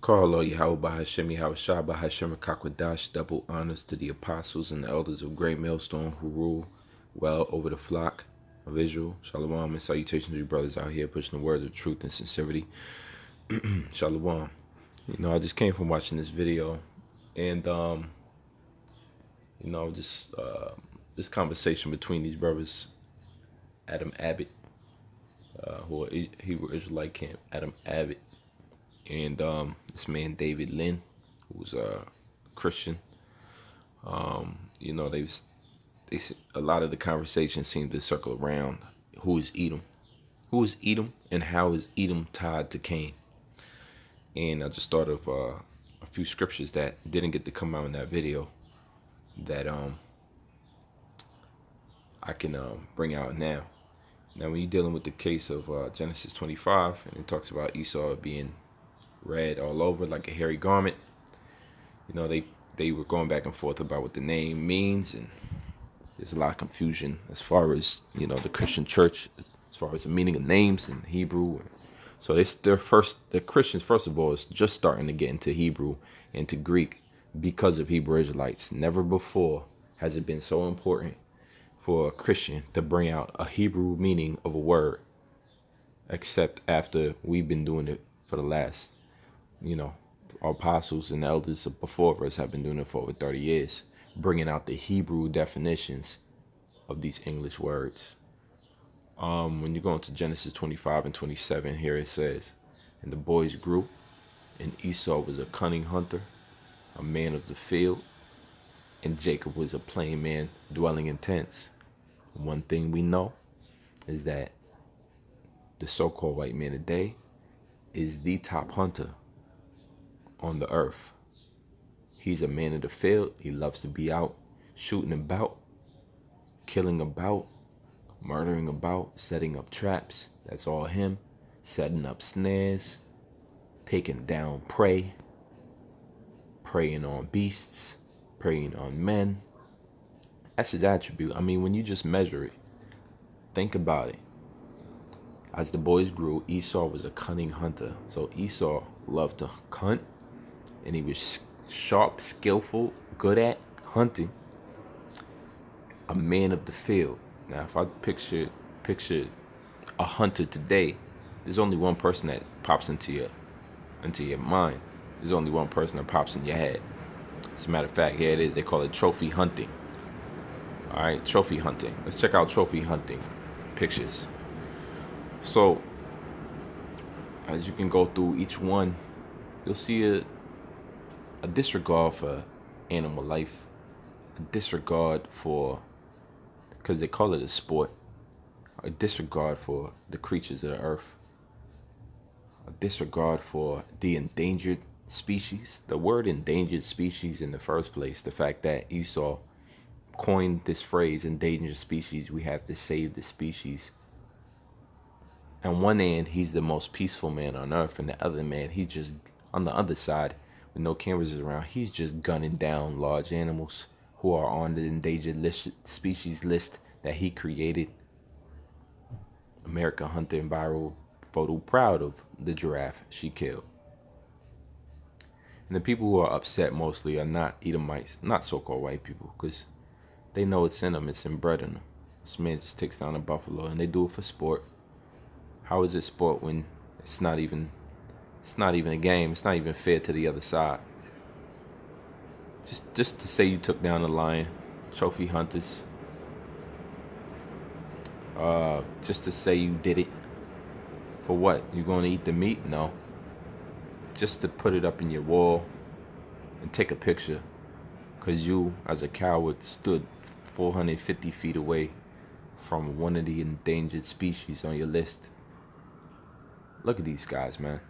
Call all Yahweh Hashem Yahweh Shah Hashem Kakwadash, double honors to the apostles and the elders of Great Millstone who rule well over the flock of Israel. Shalom and salutations to you brothers out here pushing the words of truth and sincerity. Shalom. You know, I just came from watching this video and this conversation between these brothers, Adam Abbott, who are Hebrew Israelite camp, Adam Abbott, and this man David Lynn, who's a Christian. You know, they a lot of the conversation seemed to circle around who is Edom, and how is Edom tied to Cain. And I just thought of a few scriptures that didn't get to come out in that video that I can bring out now. Now, when you're dealing with the case of Genesis 25, and it talks about Esau being red all over like a hairy garment, you know, they were going back and forth about what the name means, and there's a lot of confusion as far as, you know, the Christian church, as far as the meaning of names in Hebrew. So the Christians, first of all, is just starting to get into Hebrew and to Greek because of Hebrew Israelites. Never before has it been so important for a Christian to bring out a Hebrew meaning of a word, except after we've been doing it for the last, you know, our apostles and elders before us have been doing it for over 30 years, bringing out the Hebrew definitions of these English words. When you go into Genesis 25 and 27, here it says, "And the boys grew, and Esau was a cunning hunter, a man of the field, and Jacob was a plain man dwelling in tents." One thing we know is that the so-called white man today is the top hunter on the earth. He's a man of the field. He loves to be out shooting about, killing about, murdering about, setting up traps. That's all him. Setting up snares, taking down prey, preying on beasts, preying on men. That's his attribute. I mean, when you just measure it, think about it. As the boys grew, Esau was a cunning hunter. So Esau loved to hunt, and he was sharp, skillful, good at hunting. A man of the field. Now, if I picture a hunter today, there's only one person that pops into your mind. There's only one person that pops in your head. As a matter of fact, here it is. They call it trophy hunting. All right, trophy hunting. Let's check out trophy hunting pictures. So, as you can go through each one, you'll see a disregard for animal life, a disregard for, because they call it a sport, a disregard for the creatures of the earth, a disregard for the endangered species. The word endangered species in the first place, the fact that Esau coined this phrase, endangered species, we have to save the species. On one hand, he's the most peaceful man on earth, and the other man, he's just on the other side with no cameras around. He's just gunning down large animals who are on the endangered species list that he created. America Hunter and viral photo proud of the giraffe she killed. And the people who are upset mostly are not Edomites, not so-called white people, because they know it's in them, it's inbred in them. This man just takes down a buffalo, and they do it for sport. How is it sport when it's not even a game? It's not even fair to the other side. Just to say you took down a lion, trophy hunters. Just to say you did it. For what? You going to eat the meat? No. Just to put it up in your wall and take a picture, because you, as a coward, stood 450 feet away from one of the endangered species on your list. Look at these guys, man.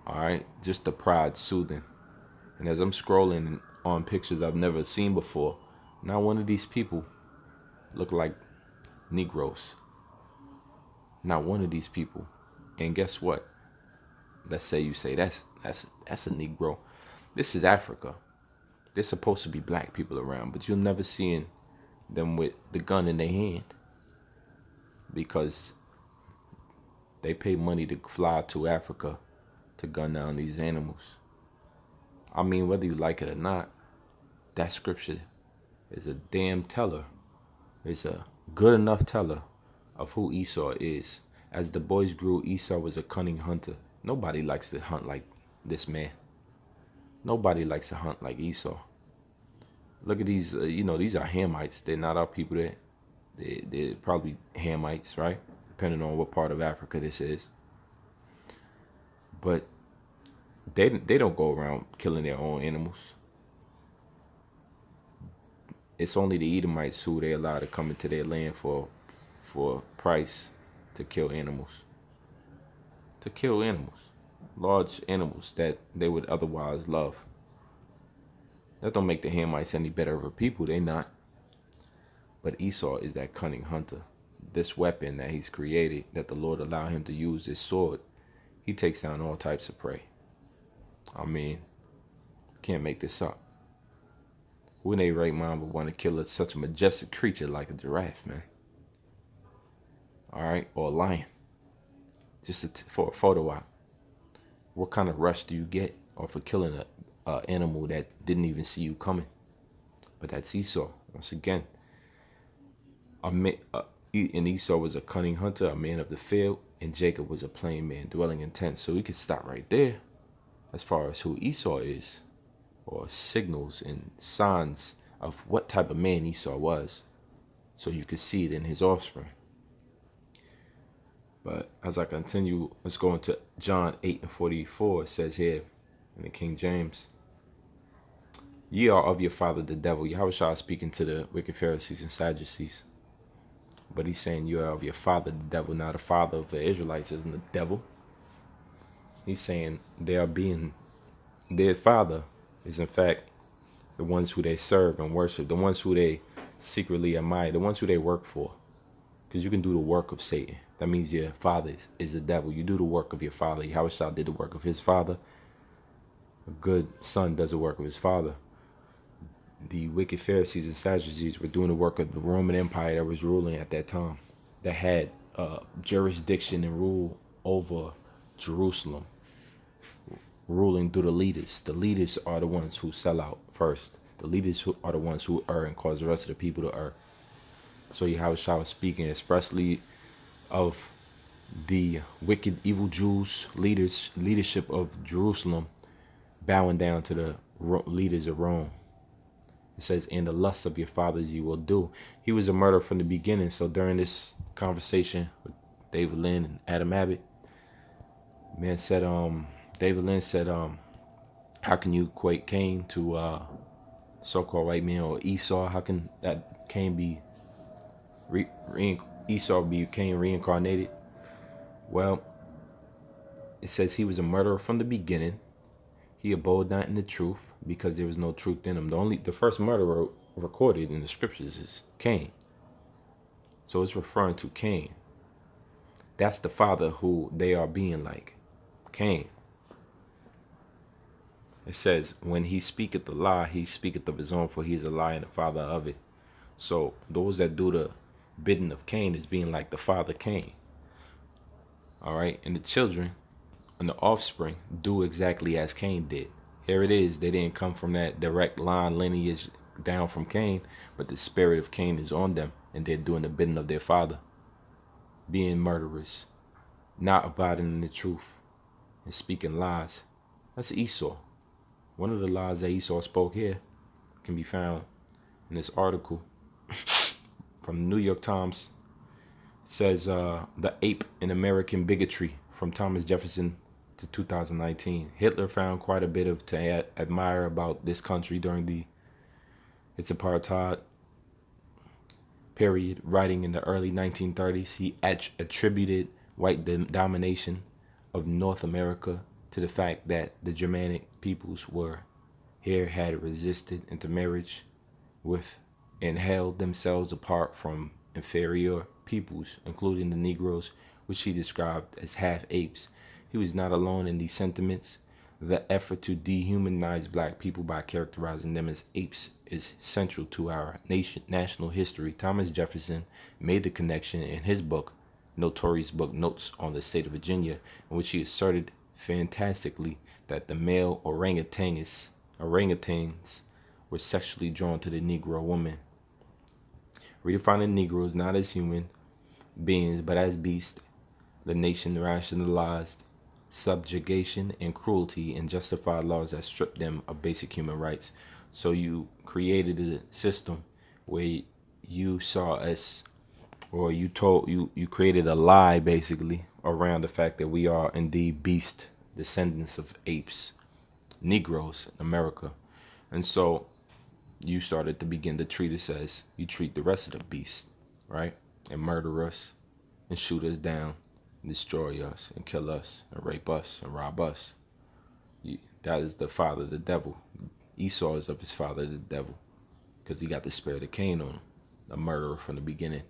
All right, just the pride soothing. And as I'm scrolling on pictures I've never seen before, not one of these people look like Negroes. Not one of these people. And guess what? Let's say you say that's a Negro. This is Africa. There's supposed to be black people around, but you'll never see them with the gun in their hand, because they pay money to fly to Africa to gun down these animals. I mean, whether you like it or not, that scripture is a damn teller. It's a good enough teller of who Esau is. As the boys grew, Esau was a cunning hunter. Nobody likes to hunt like this man. Nobody likes to hunt like Esau. Look at these, these are Hamites. They're not our people there. They're probably Hamites, right? Depending on what part of Africa this is. But they don't go around killing their own animals. It's only the Edomites who they allow to come into their land for price to kill animals. To kill animals. Large animals that they would otherwise love. That don't make the Hamites any better of a people. They not. But Esau is that cunning hunter. This weapon that he's created, that the Lord allowed him to use, this sword, he takes down all types of prey. I mean, can't make this up. Who in their right mind would want to kill such a majestic creature like a giraffe, man? All right, or a lion, just for a photo op. What kind of rush do you get off of killing an animal that didn't even see you coming? But that's Esau. Once again, and Esau was a cunning hunter, a man of the field, and Jacob was a plain man dwelling in tents. So we could stop right there as far as who Esau is, or signals and signs of what type of man Esau was. So you could see it in his offspring. But as I continue, let's go into John 8:44. It says here in the King James, "Ye are of your father the devil." Yahushua is speaking to the wicked Pharisees and Sadducees. But he's saying you are of your father the devil. Now the father of the Israelites isn't the devil. He's saying their father is in fact the ones who they serve and worship, the ones who they secretly admire, the ones who they work for. Because you can do the work of Satan. That means your father is the devil. You do the work of your father. Yahushua did the work of his father. A good son does the work of his father. The wicked Pharisees and Sadducees were doing the work of the Roman Empire that was ruling at that time, that had jurisdiction and rule over Jerusalem, ruling through the leaders. The leaders are the ones who sell out first. The leaders are the ones who err and cause the rest of the people to err. So Yahushua was speaking expressly of the wicked, evil Jews, leadership of Jerusalem, bowing down to the leaders of Rome. It says, "In the lust of your fathers you will do." He was a murderer from the beginning. So during this conversation with David Lynn and Adam Abbott, David Lynn said, how can you equate Cain to so-called white man, or Esau? How can that Cain be Esau be Cain reincarnated? Well, it says he was a murderer from the beginning. He abode not in the truth, because there was no truth in him. The first murderer recorded in the scriptures is Cain. So it's referring to Cain. That's the father who they are being like, Cain. It says, when he speaketh the lie, he speaketh of his own, for he is a lie and the father of it. So those that do the bidding of Cain is being like the father Cain. All right, and the children and the offspring do exactly as Cain did. Here it is. They didn't come from that direct line lineage down from Cain, but the spirit of Cain is on them, and they're doing the bidding of their father, being murderers, not abiding in the truth, and speaking lies. That's Esau. One of the lies that Esau spoke here can be found in this article from the New York Times. It says, "The Ape in American Bigotry," from Thomas Jefferson to 2019. Hitler found quite a bit to admire about this country during its apartheid period. Writing in the early 1930s, he attributed white domination of North America to the fact that the Germanic peoples had resisted intermarriage with and held themselves apart from inferior peoples, including the Negroes, which he described as half-apes. He was not alone in these sentiments. The effort to dehumanize black people by characterizing them as apes is central to our national history. Thomas Jefferson made the connection in his notorious book, Notes on the State of Virginia, in which he asserted fantastically that the male orangutans were sexually drawn to the Negro woman. Redefining Negroes not as human beings but as beasts, the nation rationalized subjugation and cruelty and justified laws that stripped them of basic human rights. So you created a system where you saw us, or you created a lie basically around the fact that we are indeed beast descendants of apes, Negroes in America. And so you started to begin to treat us as you treat the rest of the beasts, right? And murder us and shoot us down and destroy us and kill us and rape us and rob us. That is the father, the devil. Esau is of his father, the devil, because he got the spirit of Cain on him, a murderer from the beginning.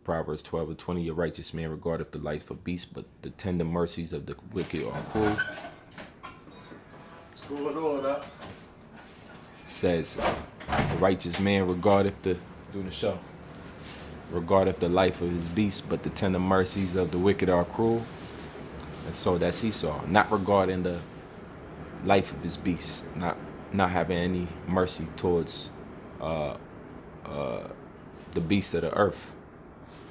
Proverbs 12:20, a righteous man regardeth the life of beasts, but the tender mercies of the wicked are cruel. What's going on, huh? Says, a righteous man regardeth regardeth the life of his beast, but the tender mercies of the wicked are cruel. And so that's Esau, not regarding the life of his beast, not having any mercy towards the beasts of the earth.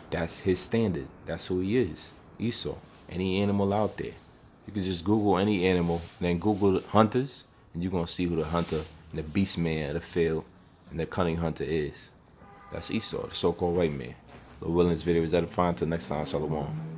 That's his standard. That's who he is. Esau. Any animal out there. You can just Google any animal, then Google hunters, and you're going to see who the hunter and the beast man of the field and the cunning hunter is. That's Esau, the so-called white man. The Williams video is edifying. Until next time, Shalom.